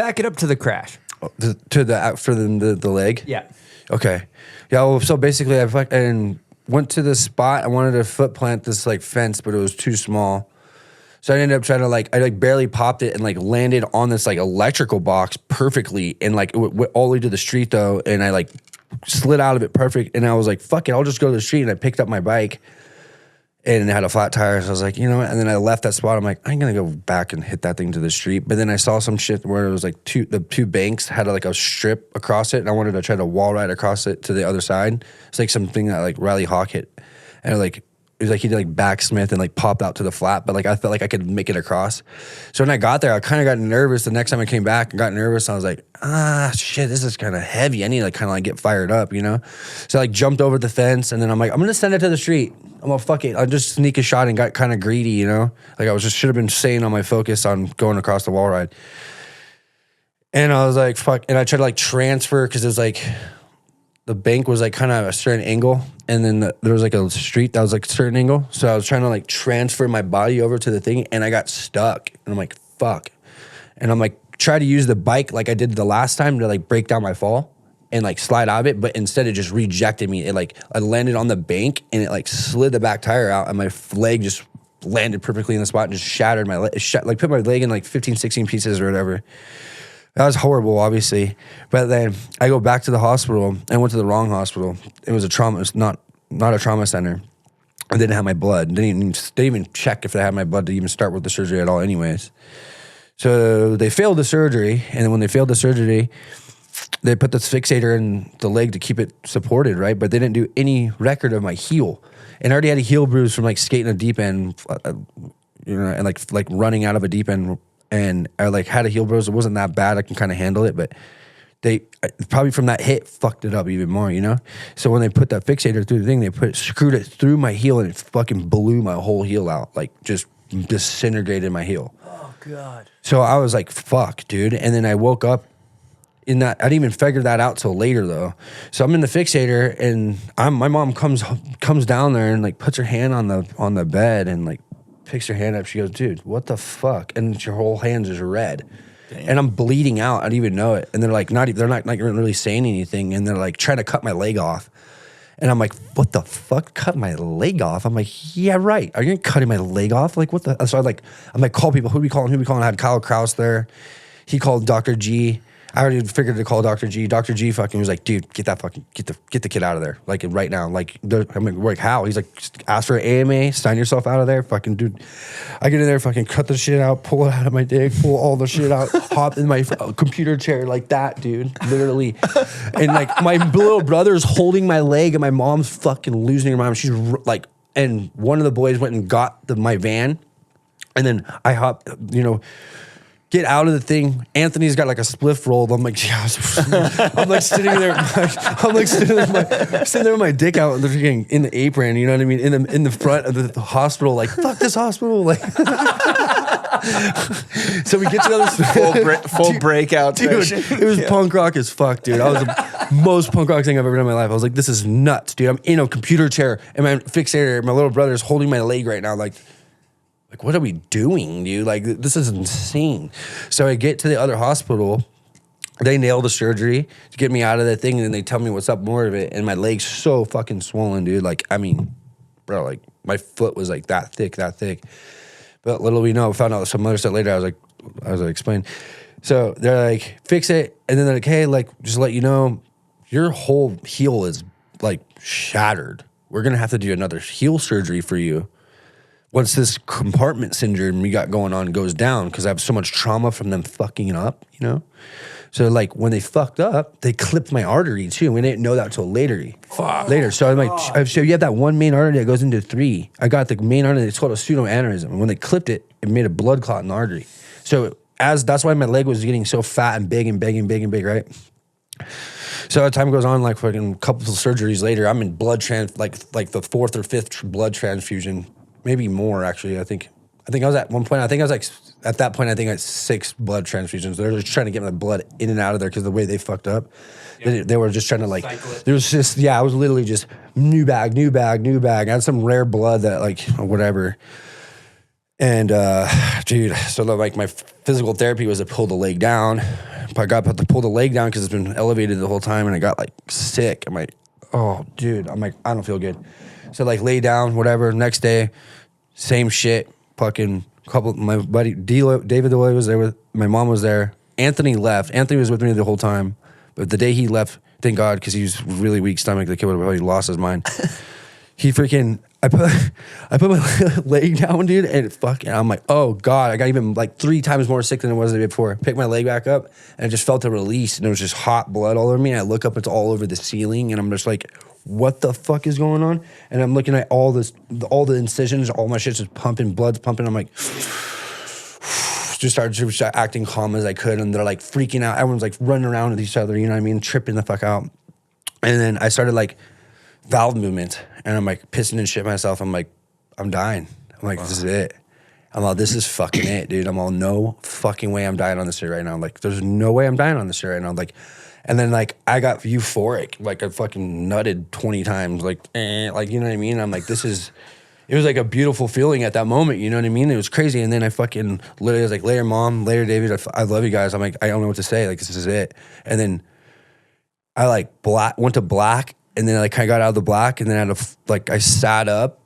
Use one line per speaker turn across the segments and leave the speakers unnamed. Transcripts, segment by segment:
back it up to the crash.
For the leg?
Yeah.
Okay. Yeah, well, so basically I went to the spot. I wanted to foot plant this like fence, but it was too small. So I ended up trying to I barely popped it and like landed on this like electrical box perfectly and like it went all the way to the street though. And I like slid out of it perfect. And I was like, fuck it, I'll just go to the street. And I picked up my bike and it had a flat tire. So I was like, you know what? And then I left that spot. I'm like, I'm going to go back and hit that thing to the street. But then I saw some shit where it was like the two banks had like a strip across it. And I wanted to try to wall ride across it to the other side. It's like something that like Riley Hawk hit. And like, it was like he did like backsmith and like popped out to the flat, but like I felt like I could make it across. So when I got there, I kind of got nervous. The next time I came back and got nervous, I was like, shit, this is kind of heavy. I need to like kind of like get fired up, you know? So I like jumped over the fence and then I'm like, I'm going to send it to the street. I'm gonna fuck it. I'll just sneak a shot and got kind of greedy, you know? Like I should have been sane on my focus on going across the wall ride. And I was like, fuck. And I tried to like transfer because it was like, the bank was like kind of a certain angle, and then there was like a street that was like a certain angle. So I was trying to like transfer my body over to the thing, and I got stuck. And I'm like, fuck. And I'm like, try to use the bike like I did the last time to like break down my fall and like slide out of it, but instead it just rejected me. It like, I landed on the bank and it like slid the back tire out, and my leg just landed perfectly in the spot and just shattered my leg. Like put my leg in like 15, 16 pieces or whatever. That was horrible, obviously. But then I go back to the hospital. I went to the wrong hospital. It was a trauma, not a trauma center. I didn't have my blood. They didn't even check if they had my blood to even start with the surgery at all anyways. So they failed the surgery. And then when they failed the surgery, they put this fixator in the leg to keep it supported, right? But they didn't do any record of my heel. And I already had a heel bruise from like skating a deep end, you know, and like running out of a deep end. And I like had a heel bruise. It wasn't that bad. I can kind of handle it, but they probably from that hit fucked it up even more, you know? So when they put that fixator through the thing, they screwed it through my heel and it fucking blew my whole heel out. Like just disintegrated my heel.
Oh God.
So I was like, fuck, dude. And then I woke up in that. I didn't even figure that out till later though. So I'm in the fixator and my mom comes down there and like puts her hand on the bed and like picks her hand up. She goes, dude, what the fuck? And your whole hand is red. Damn. And I'm bleeding out. I didn't even know it. And they're like, they're not like really saying anything. And they're like trying to cut my leg off. And I'm like, what the fuck? Cut my leg off? I'm like, yeah, right. Are you cutting my leg off? Like, what the? So I'm like, call people. Who we calling? I had Kyle Krause there. He called Dr. G. I already figured to call Dr. G. Dr. G fucking was like, dude, get the kid out of there. Like right now. Like, I'm like, how? He's like, just ask for an AMA, sign yourself out of there. Fucking dude. I get in there, fucking cut the shit out, pull it out of my dick, pull all the shit out, hop in my computer chair like that, dude. Literally. And like my little brother's holding my leg and my mom's fucking losing her mind. She's like, and one of the boys went and got my van. And then I hop, you know, get out of the thing. Anthony's got like a spliff roll. I'm like, yeah. I'm like sitting there. I'm like sitting there with my dick out in the apron. You know what I mean? In the front of the hospital. Like, fuck this hospital. Like, so we get to the
full breakout.
Dude, it was punk rock as fuck, dude. I was the most punk rock thing I've ever done in my life. I was like, this is nuts, dude. I'm in a computer chair and my fixator. My little brother's holding my leg right now. Like, what are we doing, dude? Like, this is insane. So I get to the other hospital. They nail the surgery to get me out of that thing, and then they tell me what's up more of it, and my leg's so fucking swollen, dude. Like, I mean, bro, like, my foot was like that thick. But little we know, I found out some other stuff later. I was like, explain. So they're like, fix it, and then they're like, hey, like, just let you know, your whole heel is, like, shattered. We're going to have to do another heel surgery for you once this compartment syndrome we got going on goes down, because I have so much trauma from them fucking it up, you know? So, like, when they fucked up, they clipped my artery, too. We didn't know that till later. So I'm like, so you have that one main artery that goes into 3. I got the main artery, it's called a pseudoaneurysm. And when they clipped it, it made a blood clot in the artery. So that's why my leg was getting so fat and big, right? So as time goes on, like fucking couple of surgeries later, I'm in blood like the 4th or 5th blood transfusion. Maybe more, actually. I think I was at one point, at that point, I think I had 6 blood transfusions. They were just trying to get my blood in and out of there because the way they fucked up. Yeah. They were just trying to like, there was just, I was literally just new bag. I had some rare blood that like, whatever. And dude, so like my physical therapy was to pull the leg down I got to pull the leg down because it's been elevated the whole time, and I got like sick. I'm like, oh, dude. I'm like, I don't feel good. So like lay down, whatever. Next day, same shit. Fucking couple. My buddy David Deloy was there with. My mom was there. Anthony left. Anthony was with me the whole time, but the day he left, thank God, because he was really weak stomach. The kid would have probably lost his mind. He freaking. I put my leg down, dude, and I'm like, oh God, I got even like 3 times more sick than it was the day before. Picked my leg back up, and I just felt a release, and it was just hot blood all over me. And I look up, it's all over the ceiling, and I'm just like, what the fuck is going on? And I'm looking at all the incisions, all my shit's just pumping, blood's pumping. I'm like, just started acting calm as I could, and they're like freaking out. Everyone's like running around with each other, you know what I mean, tripping the fuck out. And then I started like valve movement, and I'm like pissing and shit myself. I'm like, I'm dying. I'm like, this is it. I'm all, this is fucking it, dude. I'm all, no fucking way I'm dying on this shit right now. I'm like, there's no way I'm dying on this shit right now. Like, and then like I got euphoric, like I fucking nutted 20 times, like you know what I mean? I'm like, it was like a beautiful feeling at that moment, you know what I mean? It was crazy. And then I fucking literally was like, later mom, later David, I love you guys. I'm like, I don't know what to say. Like, this is it. And then I like went to black, and then like I got out of the black, and then I sat up,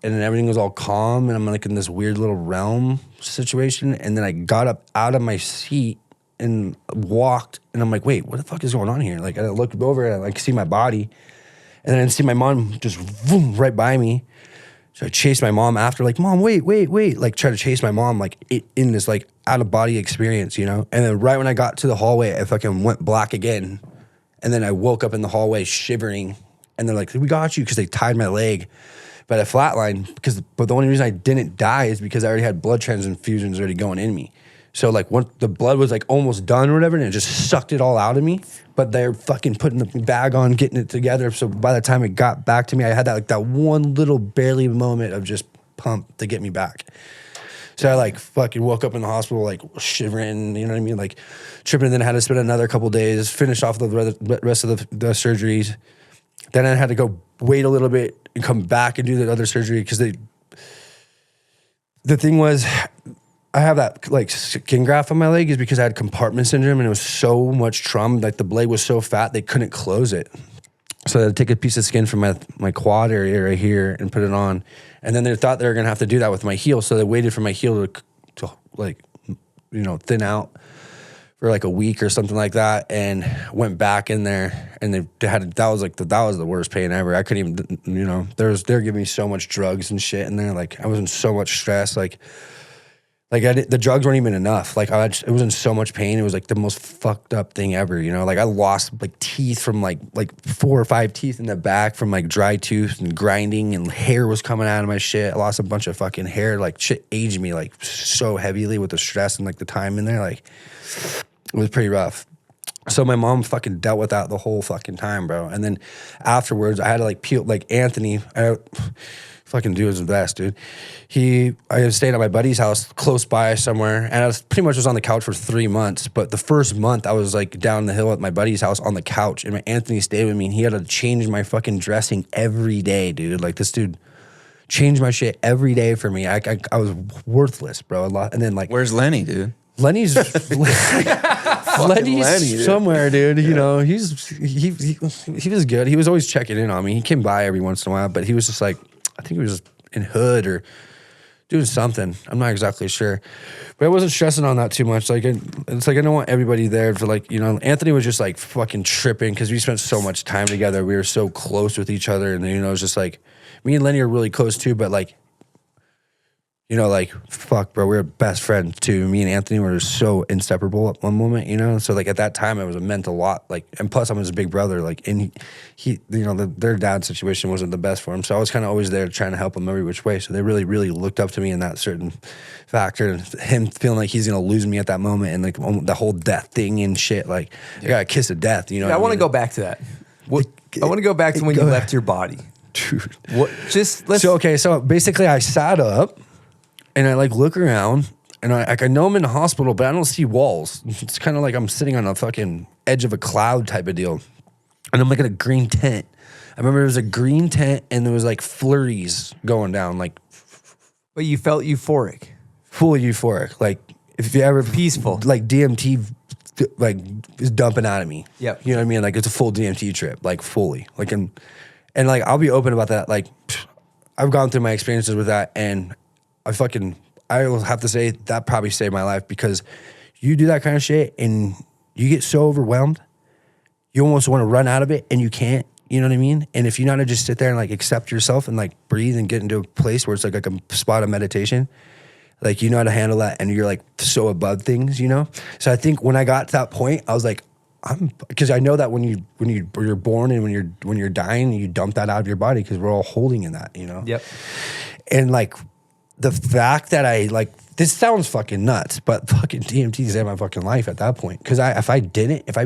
and then everything was all calm, and I'm like in this weird little realm situation. And then I got up out of my seat and walked, and I'm like, wait, what the fuck is going on here? Like I looked over, and I like see my body, and then I see my mom just boom, right by me. So I chased my mom after, like, mom, wait, like try to chase my mom, like in this like out of body experience, you know? And then right when I got to the hallway, I fucking went black again. And then I woke up in the hallway shivering, and they're like, we got you, because they tied my leg. But I flatlined, but the only reason I didn't die is because I already had blood transfusions already going in me. So like once the blood was like almost done or whatever, and it just sucked it all out of me. But they're fucking putting the bag on, getting it together. So by the time it got back to me, I had that one little barely moment of just pump to get me back. So I like fucking woke up in the hospital like shivering, you know what I mean? Like tripping, and then I had to spend another couple days, finish off the rest of the surgeries. Then I had to go wait a little bit and come back and do the other surgery, because the thing was, I have that like skin graft on my leg is because I had compartment syndrome, and it was so much trauma, like the blade was so fat they couldn't close it. So they take a piece of skin from my quad area right here and put it on. And then they thought they were going to have to do that with my heel. So they waited for my heel to like, you know, thin out for like a week or something like that, and went back in there, and that was the worst pain ever. I couldn't even, you know, they were giving me so much drugs and shit in there. Like I was in so much stress. Like the drugs weren't even enough. Like it was in so much pain. It was like the most fucked up thing ever, you know? Like I lost like teeth from like 4 or 5 teeth in the back from like dry tooth and grinding, and hair was coming out of my shit. I lost a bunch of fucking hair. Like shit aged me like so heavily with the stress and like the time in there. Like it was pretty rough. So my mom fucking dealt with that the whole fucking time, bro. And then afterwards I had to like peel, like Anthony, fucking dude was the best, dude. I stayed at my buddy's house close by somewhere, and I pretty much was on the couch for 3 months. But the first month I was like down the hill at my buddy's house on the couch, and Anthony stayed with me, and he had to change my fucking dressing every day, dude. Like this dude changed my shit every day for me. I was worthless, bro. And then like,
where's Lenny, dude?
Lenny's Lenny, somewhere, dude. You know, he was good. He was always checking in on me. He came by every once in a while, but he was just like, I think he was in hood or doing something. I'm not exactly sure. But I wasn't stressing on that too much. Like, it's like I don't want everybody there for like, you know, Anthony was just like fucking tripping because we spent so much time together. We were so close with each other. And, you know, it was just like, me and Lenny are really close too, but like, you know, like, fuck, bro, we were best friends too. Me and Anthony were so inseparable at one moment, you know? So, like, at that time, it meant a lot. Like, and plus, I'm his big brother. Like, and he you know, their dad's situation wasn't the best for him. So, I was kind of always there trying to help him every which way. So, they really, really looked up to me in that certain factor. And him feeling like he's going to lose me at that moment, and, like, the whole death thing and shit. Like, I got a kiss of death, you know?
Yeah, I want to go back to that. I want to go back to when you left your body.
Dude.
What?
So basically, I sat up. And I like look around, and I know I'm in the hospital, but I don't see walls. It's kind of like I'm sitting on a fucking edge of a cloud type of deal. And I'm like in a green tent. I remember there was a green tent, and there was like flurries going down, like.
But you felt euphoric.
Full euphoric. Like if you ever
peaceful,
like DMT like is dumping out of me.
Yep.
You know what I mean? Like it's a full DMT trip, like fully. Like and like I'll be open about that. Like I've gone through my experiences with that, and I will have to say that probably saved my life, because you do that kind of shit and you get so overwhelmed, you almost want to run out of it and you can't. You know what I mean? And if you know how to just sit there and like accept yourself and like breathe and get into a place where it's like a spot of meditation, like you know how to handle that, and you're like so above things, you know? So I think when I got to that point, I was like, because I know that when you're born and when you're dying, you dump that out of your body, because we're all holding in that, you know?
Yep.
And like the fact that I like, this sounds fucking nuts, but fucking DMT saved my fucking life at that point. Because if I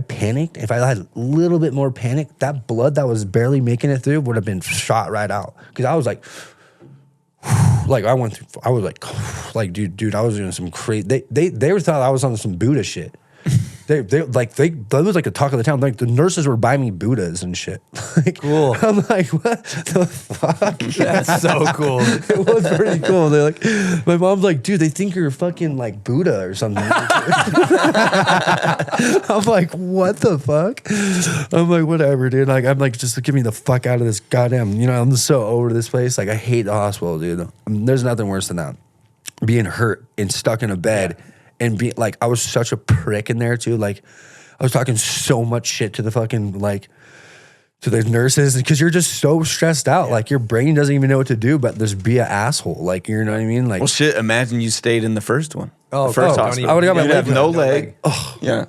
panicked, if I had a little bit more panic, that blood that was barely making it through would have been shot right out. Because I was like, like I was like, dude, I was doing some crazy. They thought I was on some Buddha shit. That was like the talk of the town. Like the nurses were buying me Buddhas and shit. Like,
cool.
I'm like, what the fuck?
That's so cool.
It was pretty cool. They're like, my mom's like, dude, they think you're fucking like Buddha or something. I'm like, what the fuck? I'm like, whatever, dude. Like, I'm like, just get me the fuck out of this goddamn. You know, I'm so over this place. Like, I hate the hospital, dude. There's nothing worse than that. Being hurt and stuck in a bed. Yeah. And be like, I was such a prick in there too. Like, I was talking so much shit to the fucking like to the nurses, because you're just so stressed out. Yeah. Like your brain doesn't even know what to do, but just be an asshole. Like, you know what I mean? Like,
well, shit. Imagine you stayed in the first one.
Oh,
the first
hospital.
I would have got my leg. No leg.
Oh
yeah.